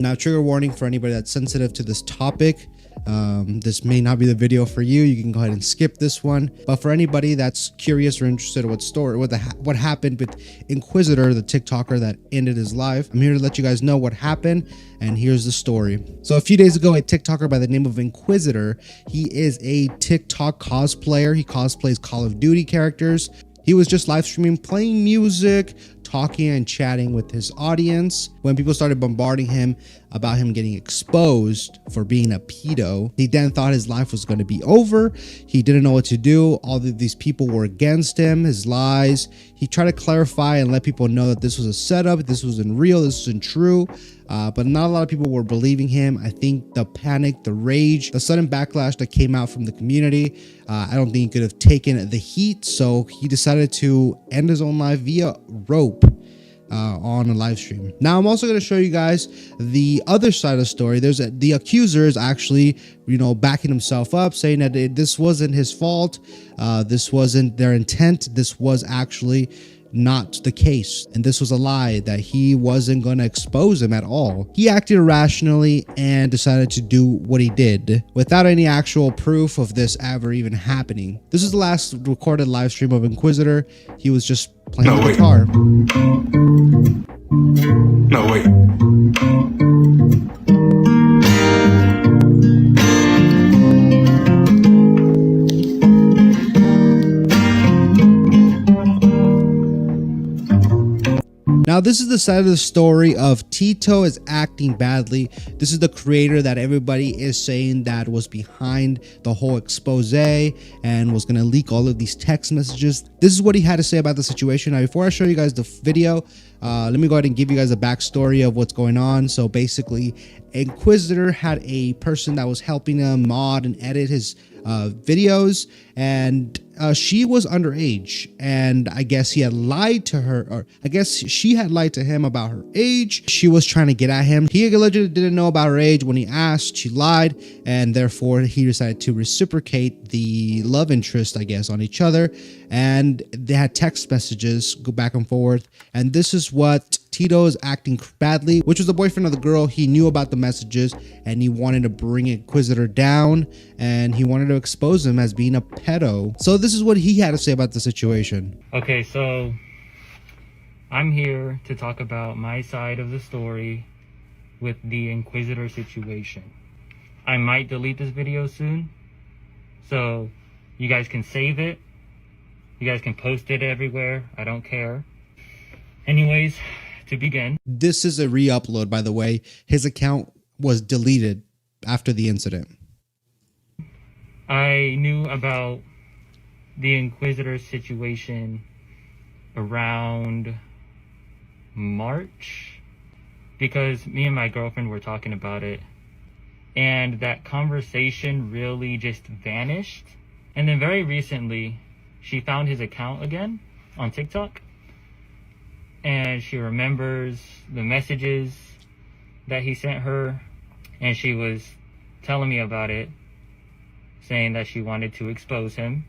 Now, trigger warning for anybody that's sensitive to this topic. This may not be the video for you. You can go ahead and skip this one. But for anybody that's curious or interested in what happened with Inquisitor, the TikToker that ended his life, I'm here to let you guys know what happened. And here's the story. So a few days ago, a TikToker by the name of Inquisitor, he is a TikTok cosplayer. He cosplays Call of Duty characters. He was just live streaming, playing music, talking and chatting with his audience when people started bombarding him about him getting exposed for being a pedo. He then thought his life was going to be over. He didn't know what to do. All of these people were against him, his lies. He tried to clarify and let people know that this was a setup, this wasn't real, this wasn't true. But not a lot of people were believing him. I think the panic, the rage, the sudden backlash that came out from the community, I don't think he could have taken the heat. So he decided to end his own life via rope on a live stream. Now, I'm also going to show you guys the other side of the story. The accuser is actually, backing himself up, saying that this wasn't his fault. This wasn't their intent. This was actually not the case, and this was a lie, that he wasn't going to expose him at all. He acted irrationally and decided to do what he did without any actual proof of this ever even happening. This is the last recorded live stream of Inquisitor. He was just playing the guitar. No, wait. Now, this is the side of the story of Tito is acting badly. This is the creator that everybody is saying that was behind the whole expose and was going to leak all of these text messages. This is what he had to say about the situation. Now, before I show you guys the video, let me go ahead and give you guys a backstory of what's going on. So basically, Inquisitor had a person that was helping him mod and edit his videos, and she was underage, and I guess he had lied to her, or I guess she had lied to him about her age. She was trying to get at him. He allegedly didn't know about her age. When he asked, she lied, and therefore he decided to reciprocate the love interest, I guess, on each other. And they had text messages go back and forth, and this is what Tito is acting badly, which was the boyfriend of the girl. He knew about the messages and he wanted to bring Inquisitor down, and he wanted to expose him as being a pedo. So this is what he had to say about the situation. Okay, so I'm here to talk about my side of the story with the Inquisitor situation. I might delete this video soon, so you guys can save it. You guys can post it everywhere. I don't care. Anyways, to begin. This is a re-upload, by the way. His account was deleted after the incident. I knew about the Inquisitor situation around March because me and my girlfriend were talking about it, and that conversation really just vanished. And then very recently, she found his account again on TikTok, and she remembers the messages that he sent her, and she was telling me about it, saying that she wanted to expose him.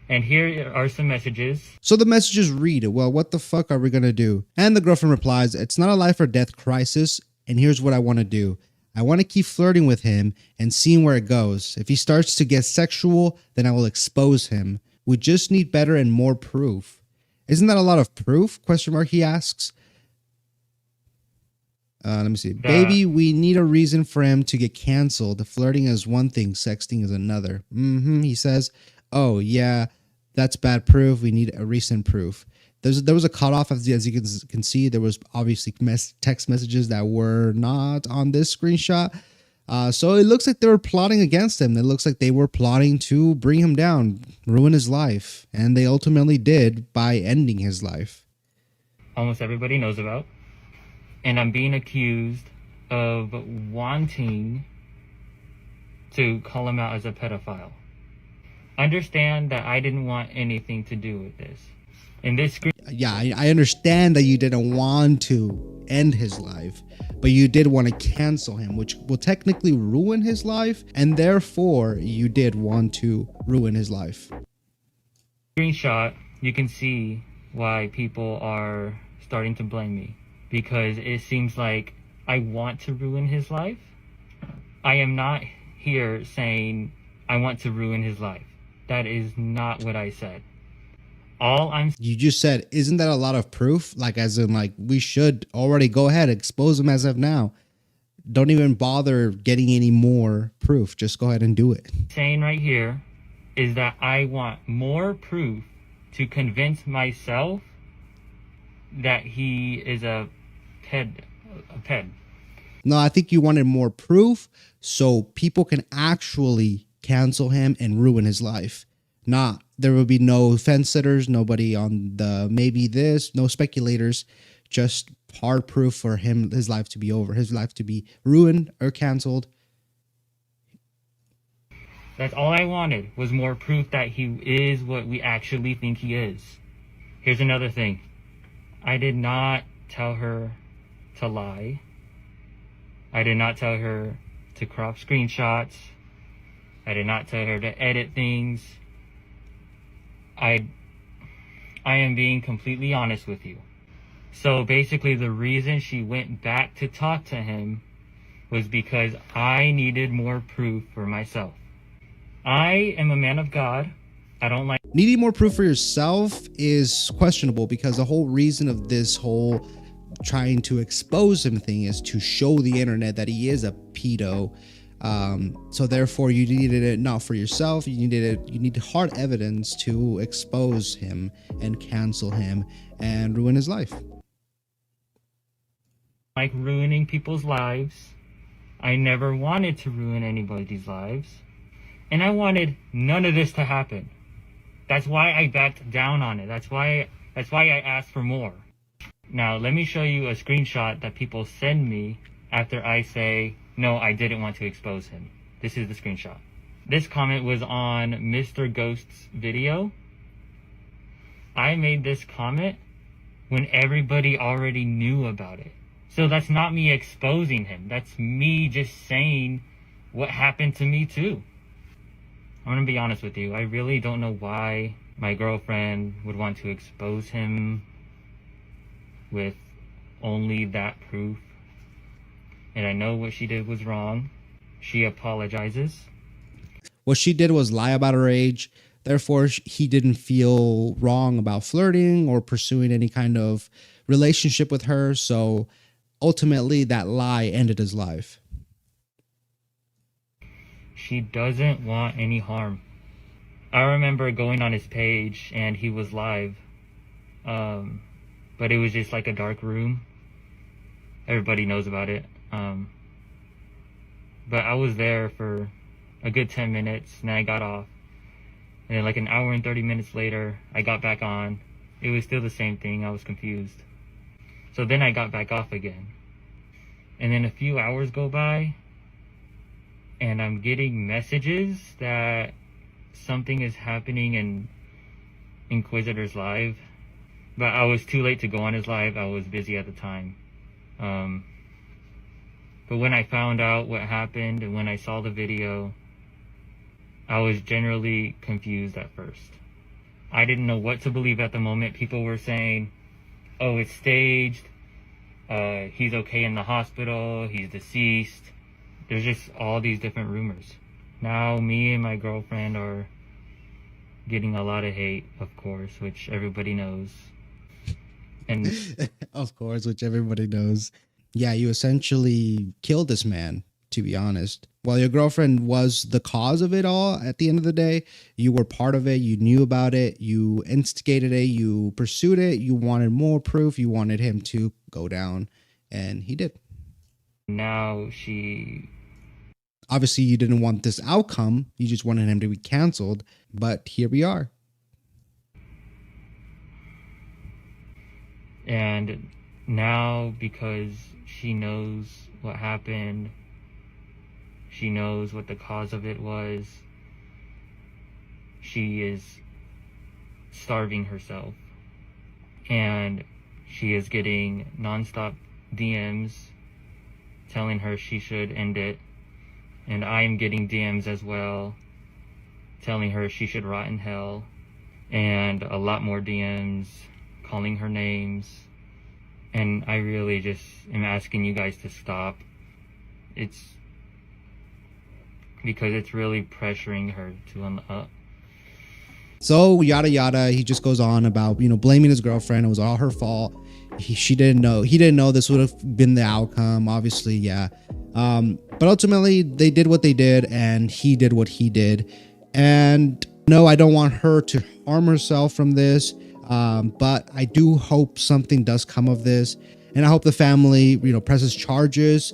And here are some messages. So the messages read, well, what the fuck are we gonna do? And the girlfriend replies, it's not a life or death crisis, and here's what I want to do. I want to keep flirting with him and seeing where it goes. If he starts to get sexual, then I will expose him. We just need better and more proof. Isn't that a lot of proof? Question mark, he asks. Let me see. Baby, we need a reason for him to get canceled. Flirting is one thing, sexting is another. He says, oh yeah, that's bad proof. We need a recent proof. There was a cutoff, as you can see. There was obviously text messages that were not on this screenshot. So it looks like they were plotting against him. It looks like they were plotting to bring him down, ruin his life. And they ultimately did by ending his life. Almost everybody knows about. And I'm being accused of wanting to call him out as a pedophile. Understand that I didn't want anything to do with this. In this screen, yeah, I understand that you didn't want to end his life, but you did want to cancel him, which will technically ruin his life, and therefore you did want to ruin his life. Screenshot, you can see why people are starting to blame me, because it seems like I want to ruin his life. I am not here saying I want to ruin his life. That is not what I said. All I'm You just said, isn't that a lot of proof? Like, as in, like, we should already go ahead, expose him as of now. Don't even bother getting any more proof. Just go ahead and do it. saying right here is that I want more proof to convince myself that he is a ped. No, I think you wanted more proof so people can actually cancel him and ruin his life. Not, there will be no fence sitters, nobody on the maybe this, no speculators, just hard proof for him, his life to be over, his life to be ruined or canceled. That's all I wanted, was more proof that he is what we actually think he is. Here's another thing. I did not tell her to lie. I did not tell her to crop screenshots. I did not tell her to edit things. I am being completely honest with you. So basically the reason she went back to talk to him was because I needed more proof for myself. I am a man of God. I don't like... Needing more proof for yourself is questionable, because the whole reason of this whole trying to expose him thing is to show the internet that he is a pedo. So therefore you needed it not for yourself. You need hard evidence to expose him and cancel him and ruin his life. Like ruining people's lives. I never wanted to ruin anybody's lives. And I wanted none of this to happen. That's why I backed down on it. That's why I asked for more. Now, let me show you a screenshot that people send me after I say, no, I didn't want to expose him. This is the screenshot. This comment was on Mr. Ghost's video. I made this comment when everybody already knew about it. So that's not me exposing him. That's me just saying what happened to me too. I'm gonna be honest with you. I really don't know why my girlfriend would want to expose him with only that proof. And I know what she did was wrong. She apologizes. What she did was lie about her age. Therefore, he didn't feel wrong about flirting or pursuing any kind of relationship with her. So ultimately, that lie ended his life. She doesn't want any harm. I remember going on his page and he was live. But it was just like a dark room. Everybody knows about it. But I was there for a good 10 minutes and then I got off. And then like an hour and 30 minutes later, I got back on. It was still the same thing. I was confused. So then I got back off again. And then a few hours go by and I'm getting messages that something is happening in Inquisitor's live. But I was too late to go on his live. I was busy at the time. But when I found out what happened and when I saw the video, I was generally confused at first. I didn't know what to believe at the moment. People were saying, oh, it's staged. He's okay in the hospital. He's deceased. There's just all these different rumors. Now me and my girlfriend are getting a lot of hate, of course, which everybody knows. And of course, which everybody knows. Yeah, you essentially killed this man, to be honest. While your girlfriend was the cause of it all, at the end of the day, you were part of it. You knew about it. You instigated it. You pursued it. You wanted more proof. You wanted him to go down, and he did. now she... Obviously, you didn't want this outcome. You just wanted him to be canceled. But here we are. And now, because she knows what happened, she knows what the cause of it was, she is starving herself. And she is getting nonstop DMs telling her she should end it. And I'm getting DMs as well telling her she should rot in hell. And a lot more DMs calling her names, And I really just am asking you guys to stop. It's because it's really pressuring her to So yada yada. He just goes on about, you know, blaming his girlfriend. It was all her fault. She didn't know. He didn't know this would have been the outcome. Obviously, yeah. But ultimately, they did what they did, and he did what he did. And no, I don't want her to harm herself from this. But I do hope something does come of this, and I hope the family, you know, presses charges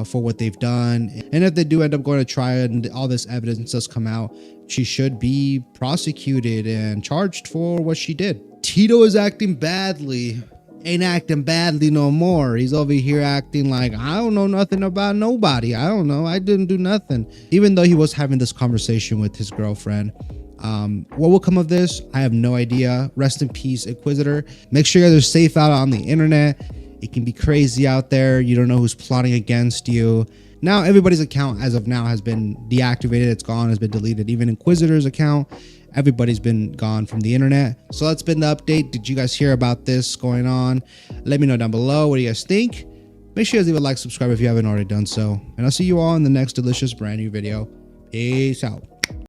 for what they've done. And if they do end up going to trial and all this evidence does come out, she should be prosecuted and charged for what she did. Tito is acting badly. Ain't acting badly no more. He's over here acting like, I don't know nothing about nobody. I don't know. I didn't do nothing. Even though he was having this conversation with his girlfriend. What will come of this? I have no idea. Rest in peace, Inquisitor. Make sure you guys are safe out on the internet. It can be crazy out there. You don't know who's plotting against you. Now, everybody's account as of now has been deactivated. It's gone, has been deleted. Even Inquisitor's account, everybody's been gone from the internet. So that's been the update. Did you guys hear about this going on? Let me know down below. What do you guys think? Make sure you guys leave a like, subscribe if you haven't already done so. And I'll see you all in the next delicious brand new video. Peace out.